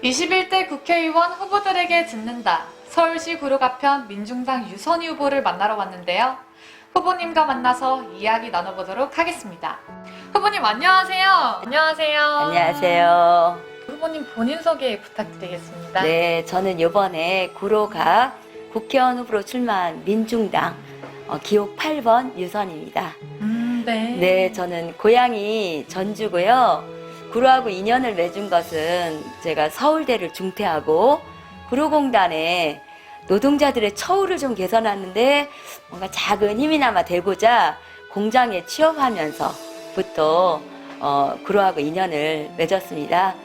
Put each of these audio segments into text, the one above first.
21대 국회의원 후보들에게 듣는다. 서울시 구로가편 민중당 유선희 후보를 만나러 왔는데요. 후보님과 만나서 이야기 나눠보도록 하겠습니다. 후보님 안녕하세요. 안녕하세요. 안녕하세요. 후보님 본인 소개 부탁드리겠습니다. 네, 저는 이번에 구로가 국회의원 후보로 출마한 민중당 기호 8번 유선입니다. 네. 네, 저는 고향이 전주고요. 구로하고 인연을 맺은 것은 제가 서울대를 중퇴하고 구로공단에 노동자들의 처우를 좀 개선하는데 뭔가 작은 힘이나마 되고자 공장에 취업하면서부터 구로하고 인연을 맺었습니다.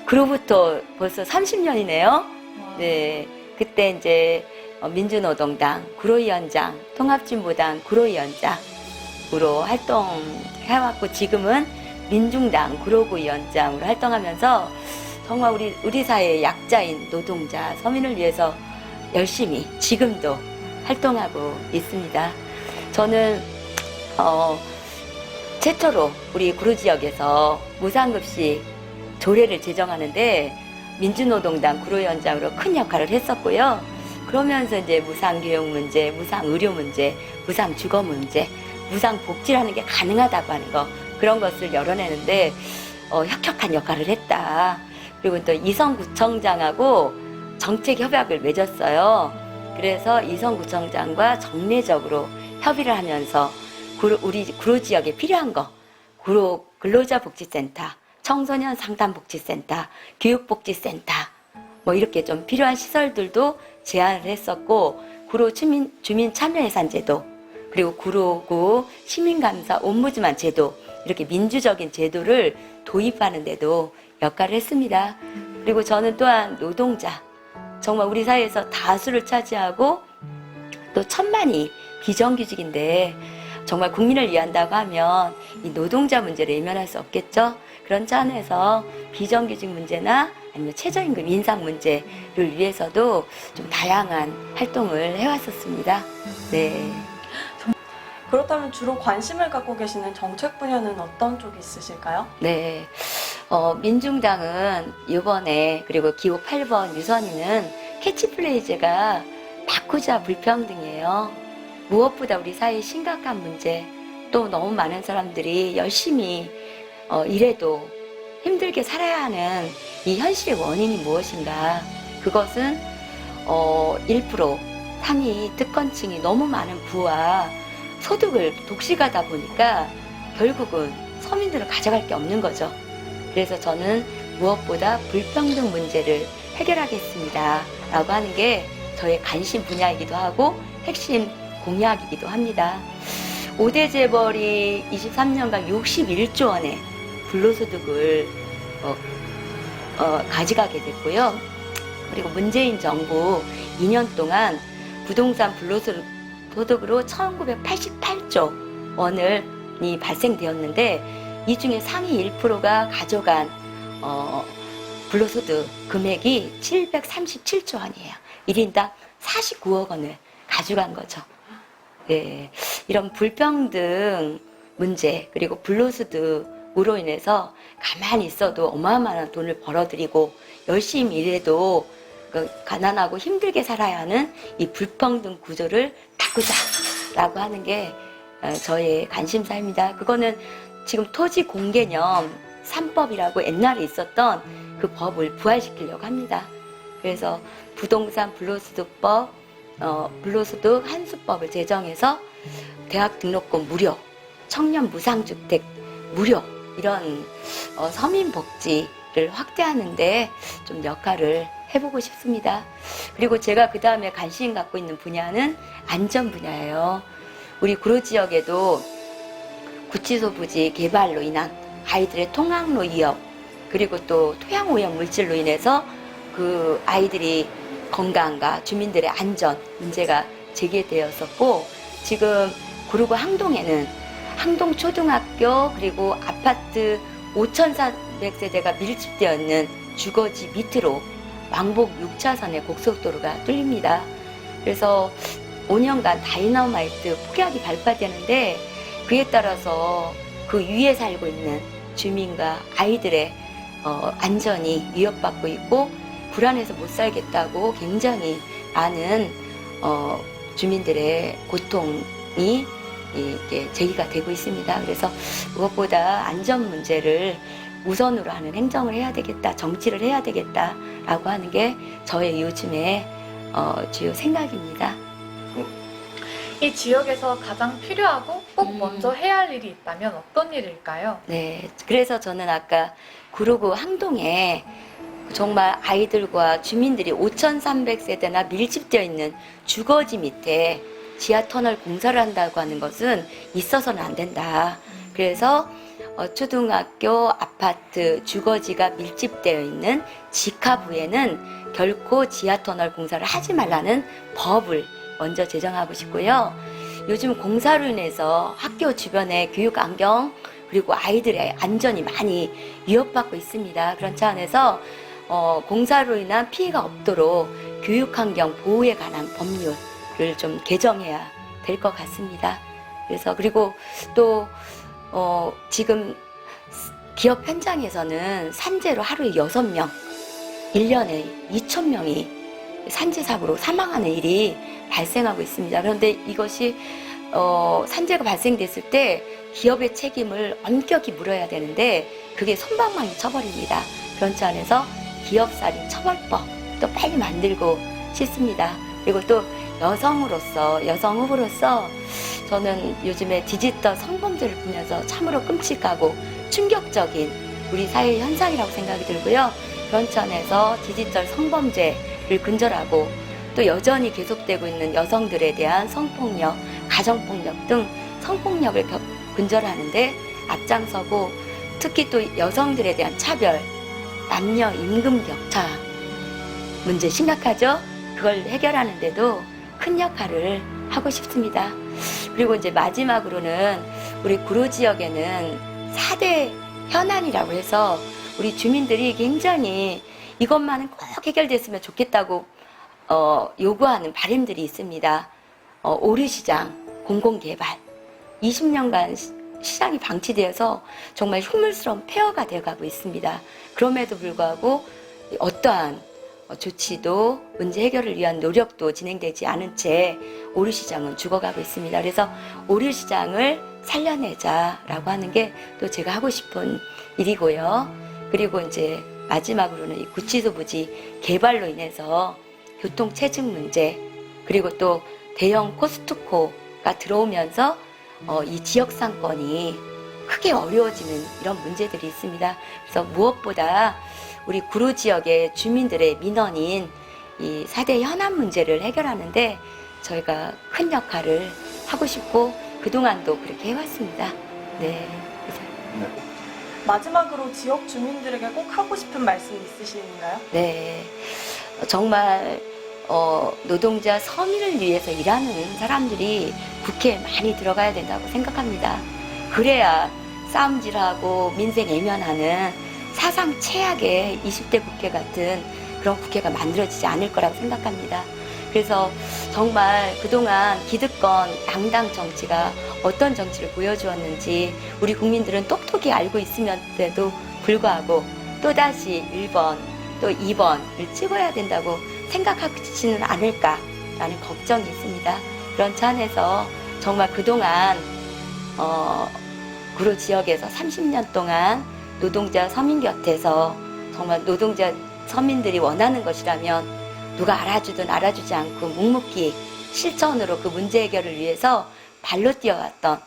그로부터 벌써 30년이네요. 네, 그때 이제 민주노동당 구로위원장, 통합진보당 구로위원장으로 활동해왔고 지금은 민중당 구로구위원장으로 활동하면서 정말 우리 사회의 약자인 노동자, 서민을 위해서 열심히 지금도 활동하고 있습니다. 저는 최초로 우리 구로 지역에서 무상급식 조례를 제정하는데 민주노동당 구로위원장으로 큰 역할을 했었고요. 그러면서 이제 무상교육 문제, 무상의료 문제, 무상주거 문제, 무상복지라는 게 가능하다고 하는 거, 그런 것을 열어내는데 혁혁한 역할을 했다. 그리고 또 이성구청장하고 정책협약을 맺었어요. 그래서 이성구청장과 정례적으로 협의를 하면서 우리 구로 지역에 필요한 거, 구로 근로자복지센터, 청소년 상담복지센터, 교육복지센터, 뭐 이렇게 좀 필요한 시설들도 제안을 했었고, 구로 주민 참여예산제도, 그리고 구로구 시민감사 옴부즈만 제도, 이렇게 민주적인 제도를 도입하는 데도 역할을 했습니다. 그리고 저는 또한 노동자, 정말 우리 사회에서 다수를 차지하고 또 천만이 비정규직인데 정말 국민을 위한다고 하면 이 노동자 문제를 외면할 수 없겠죠. 그런 차원에서 비정규직 문제나 아니면 최저임금 인상 문제를 위해서도 좀 다양한 활동을 해왔었습니다. 네. 그렇다면 주로 관심을 갖고 계시는 정책 분야는 어떤 쪽이 있으실까요? 네. 민중당은 이번에 그리고 기호 8번 유선이는 캐치플레이즈가 바꾸자 불평등이에요. 무엇보다 우리 사회의 심각한 문제, 또 너무 많은 사람들이 열심히 일해도 힘들게 살아야 하는 이 현실의 원인이 무엇인가? 그것은 1% 상위 특권층이 너무 많은 부와 소득을 독식하다 보니까 결국은 서민들은 가져갈 게 없는 거죠. 그래서 저는 무엇보다 불평등 문제를 해결하겠습니다 라고 하는 게 저의 관심 분야이기도 하고 핵심 공약이기도 합니다. 5대 재벌이 23년간 61조 원의 불로소득을 가져가게 됐고요. 그리고 문재인 정부 2년 동안 부동산 불로소득으로 1988조 원이 발생되었는데 이 중에 상위 1%가 가져간 불로소득 금액이 737조 원이에요. 1인당 49억 원을 가져간 거죠. 네, 이런 불평등 문제 그리고 불로소득으로 인해서 가만히 있어도 어마어마한 돈을 벌어들이고 열심히 일해도 가난하고 힘들게 살아야 하는 이 불평등 구조를 바꾸자라고 하는 게 저의 관심사입니다. 그거는 지금 토지 공개념 3법이라고 옛날에 있었던 그 법을 부활시키려고 합니다. 그래서 부동산 불로소득법, 불로소득 한수법을 제정해서 대학 등록금 무료, 청년 무상주택 무료, 이런 서민 복지를 확대하는데 좀 역할을 해보고 싶습니다. 그리고 제가 그 다음에 관심 갖고 있는 분야는 안전 분야예요. 우리 구로 지역에도 구치소 부지 개발로 인한 아이들의 통학로 위협, 그리고 또 토양오염 물질로 인해서 그 아이들이 건강과 주민들의 안전 문제가 제기되었었고, 지금 구로구 항동에는 항동초등학교 그리고 아파트 5,400세대가 밀집되어 있는 주거지 밑으로 왕복 6차선의 고속도로가 뚫립니다. 그래서 5년간 다이너마이트 폭약이 발파되는데 그에 따라서 그 위에 살고 있는 주민과 아이들의 안전이 위협받고 있고 불안해서 못 살겠다고 굉장히 많은 주민들의 고통이 이렇게 제기가 되고 있습니다. 그래서 무엇보다 안전 문제를 우선으로 하는 행정을 해야 되겠다, 정치를 해야 되겠다라고 하는 게 저의 요즘의 주요 생각입니다. 이 지역에서 가장 필요하고 꼭 먼저 해야 할 일이 있다면 어떤 일일까요? 네, 그래서 저는 아까 구로구 항동에 정말 아이들과 주민들이 5,300세대나 밀집되어 있는 주거지 밑에 지하터널 공사를 한다고 하는 것은 있어서는 안 된다. 그래서 초등학교, 아파트, 주거지가 밀집되어 있는 직하부에는 결코 지하터널 공사를 하지 말라는 법을 먼저 제정하고 싶고요. 요즘 공사로 인해서 학교 주변의 교육 환경 그리고 아이들의 안전이 많이 위협받고 있습니다. 그런 차원에서 공사로 인한 피해가 없도록 교육 환경 보호에 관한 법률을 좀 개정해야 될 것 같습니다. 그래서 그리고 또 지금 기업 현장에서는 산재로 하루에 6명, 1년에 2,000명이 산재 사고로 사망하는 일이 발생하고 있습니다. 그런데 이것이 산재가 발생됐을 때 기업의 책임을 엄격히 물어야 되는데 그게 솜방망이 처벌입니다. 그런 차원에서 기업살인 처벌법도 빨리 만들고 싶습니다. 그리고 또 여성 후보로서 저는 요즘에 디지털 성범죄를 보면서 참으로 끔찍하고 충격적인 우리 사회 현상이라고 생각이 들고요. 그런 차원에서 디지털 성범죄를 근절하고 또 여전히 계속되고 있는 여성들에 대한 성폭력, 가정폭력 등 성폭력을 근절하는데 앞장서고 특히 또 여성들에 대한 차별, 남녀 임금 격차 문제 심각하죠? 그걸 해결하는데도 큰 역할을 하고 싶습니다. 그리고 이제 마지막으로는 우리 구로 지역에는 4대 현안이라고 해서 우리 주민들이 굉장히 이것만은 꼭 해결됐으면 좋겠다고 요구하는 바람들이 있습니다. 오류시장, 공공개발. 20년간 시장이 방치되어서 정말 흉물스러운 폐허가 되어가고 있습니다. 그럼에도 불구하고 어떠한 조치도 문제 해결을 위한 노력도 진행되지 않은 채 오류시장은 죽어가고 있습니다. 그래서 오류시장을 살려내자라고 하는 게 또 제가 하고 싶은 일이고요. 그리고 이제 마지막으로는 이 구치소 부지 개발로 인해서 교통 체증 문제 그리고 또 대형 코스트코가 들어오면서 이 지역 상권이 크게 어려워지는 이런 문제들이 있습니다. 그래서 무엇보다 우리 구로 지역의 주민들의 민원인 이 4대 현안 문제를 해결하는데 저희가 큰 역할을 하고 싶고 그동안도 그렇게 해왔습니다. 네. 마지막으로 지역 주민들에게 꼭 하고 싶은 말씀 있으신가요? 네. 정말 노동자 서민을 위해서 일하는 사람들이 국회에 많이 들어가야 된다고 생각합니다. 그래야 싸움질하고 민생 외면하는 사상 최악의 20대 국회 같은 그런 국회가 만들어지지 않을 거라고 생각합니다. 그래서 정말 그동안 기득권 양당 정치가 어떤 정치를 보여주었는지 우리 국민들은 똑똑히 알고 있음에도 불구하고 또다시 1번 또 2번을 찍어야 된다고 생각하지는 않을까라는 걱정이 있습니다. 그런 차원에서 정말 그동안 구로 지역에서 30년 동안 노동자 서민 곁에서 정말 노동자 서민들이 원하는 것이라면 누가 알아주든 알아주지 않고 묵묵히 실천으로 그 문제 해결을 위해서 발로 뛰어왔던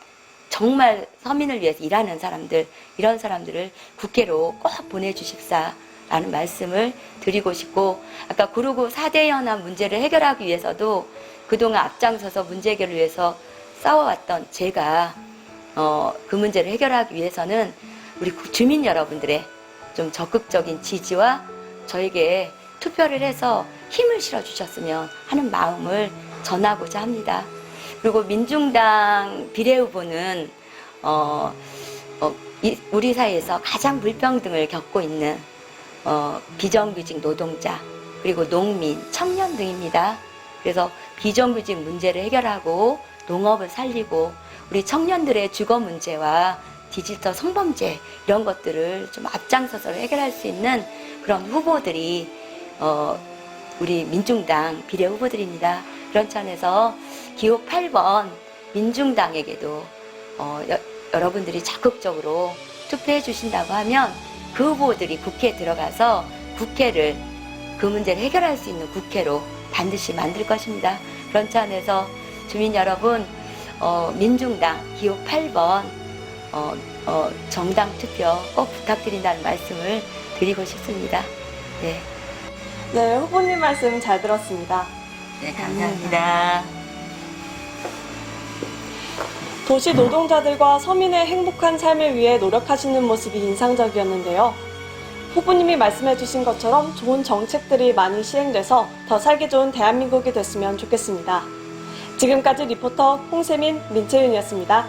정말 서민을 위해서 일하는 사람들 이런 사람들을 국회로 꼭 보내주십사라는 말씀을 드리고 싶고 아까 구로구 4대 현안 문제를 해결하기 위해서도 그동안 앞장서서 문제 해결을 위해서 싸워왔던 제가 그 문제를 해결하기 위해서는 우리 주민 여러분들의 좀 적극적인 지지와 저에게 투표를 해서 힘을 실어주셨으면 하는 마음을 전하고자 합니다. 그리고 민중당 비례후보는 우리 사회에서 가장 불평등을 겪고 있는 비정규직 노동자 그리고 농민, 청년 등입니다. 그래서 비정규직 문제를 해결하고 농업을 살리고 우리 청년들의 주거 문제와 디지털 성범죄 이런 것들을 좀 앞장서서 해결할 수 있는 그런 후보들이 우리 민중당 비례 후보들입니다. 그런 차원에서 기호 8번 민중당에게도 여러분들이 적극적으로 투표해 주신다고 하면 그 후보들이 국회에 들어가서 국회를 그 문제를 해결할 수 있는 국회로 반드시 만들 것입니다. 그런 차원에서 주민 여러분, 민중당 기호 8번 정당 투표 꼭 부탁드린다는 말씀을 드리고 싶습니다. 네, 네, 후보님 말씀 잘 들었습니다. 네 감사합니다. 도시 노동자들과 서민의 행복한 삶을 위해 노력하시는 모습이 인상적이었는데요. 후보님이 말씀해주신 것처럼 좋은 정책들이 많이 시행돼서 더 살기 좋은 대한민국이 됐으면 좋겠습니다. 지금까지 리포터 홍세민, 민채윤이었습니다.